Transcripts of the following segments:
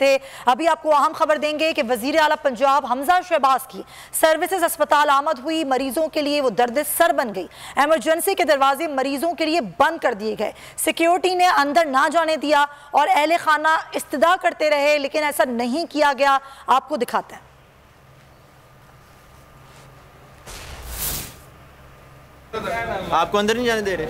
थे। अभी आपको अहम खबर देंगे कि वजीर आला पंजाब हमजा शहबाज की सर्विसेज अस्पताल आमद हुई। मरीजों के लिए वो दर्द सर बन गई। इमरजेंसी के दरवाजे मरीजों के लिए बंद कर दिए गए। सिक्योरिटी ने अंदर ना जाने दिया और अहले खाना इस्तदा करते रहे, लेकिन ऐसा नहीं किया गया। आपको दिखाते हैं। आपको अंदर नहीं जाने दे रहे?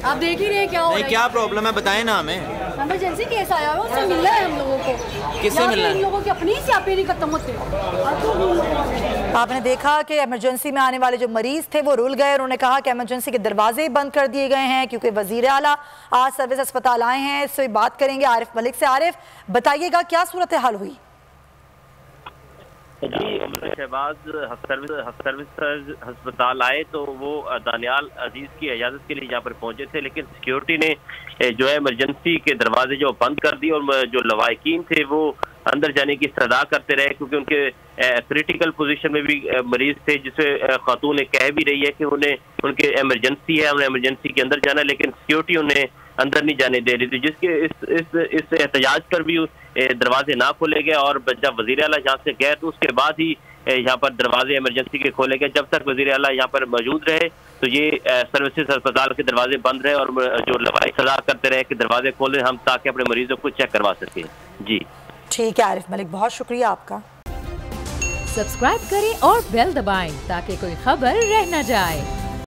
आप देख ही रहे क्या हो रहा है? क्या प्रॉब्लम है बताएं ना हमें। इमरजेंसी केस आया है, उससे मिलना है हम लोगों को। किससे मिलना है? इन लोगों के अपनी ही स्यापे नहीं खत्म होते। आपने देखा कि इमरजेंसी में आने वाले जो मरीज थे वो रुल गए। उन्होंने कहा कि इमरजेंसी के दरवाजे बंद कर दिए गए हैं क्योंकि वजीर आला आज सर्विस अस्पताल आए हैं। इससे बात करेंगे आरिफ मलिक से। आरिफ, बताइएगा क्या सूरत हाल हुई? जी, शहबाज सर्विस अस्पताल आए तो वो दानियाल अजीज की इजाजत के लिए यहाँ पर पहुंचे थे, लेकिन सिक्योरिटी ने जो है इमरजेंसी के दरवाजे जो बंद कर दिए और जो लवाकिन थे वो अंदर जाने की सदा करते रहे, क्योंकि उनके क्रिटिकल पोजीशन में भी मरीज थे, जिसे खातून ने कह भी रही है कि उन्हें उनके इमरजेंसी है, उन्हें इमरजेंसी के अंदर जाना है, लेकिन सिक्योरिटी उन्हें अंदर नहीं जाने दे रही थी, जिसके इस एहतजाज पर भी दरवाजे ना खोले गए। और जब वजीर आला यहाँ से गए तो उसके बाद ही यहाँ पर दरवाजे इमरजेंसी के खोले गए। जब तक वजीर आला यहाँ पर मौजूद रहे तो ये सर्विसेज अस्पताल के दरवाजे बंद रहे और जो लवाई सदा करते रहे कि दरवाजे खोले हम, ताकि अपने मरीजों को चेक करवा सके। जी ठीक है आरिफ मलिक, बहुत शुक्रिया आपका। सब्सक्राइब करें और बेल दबाएं ताकि कोई खबर रह न जाए।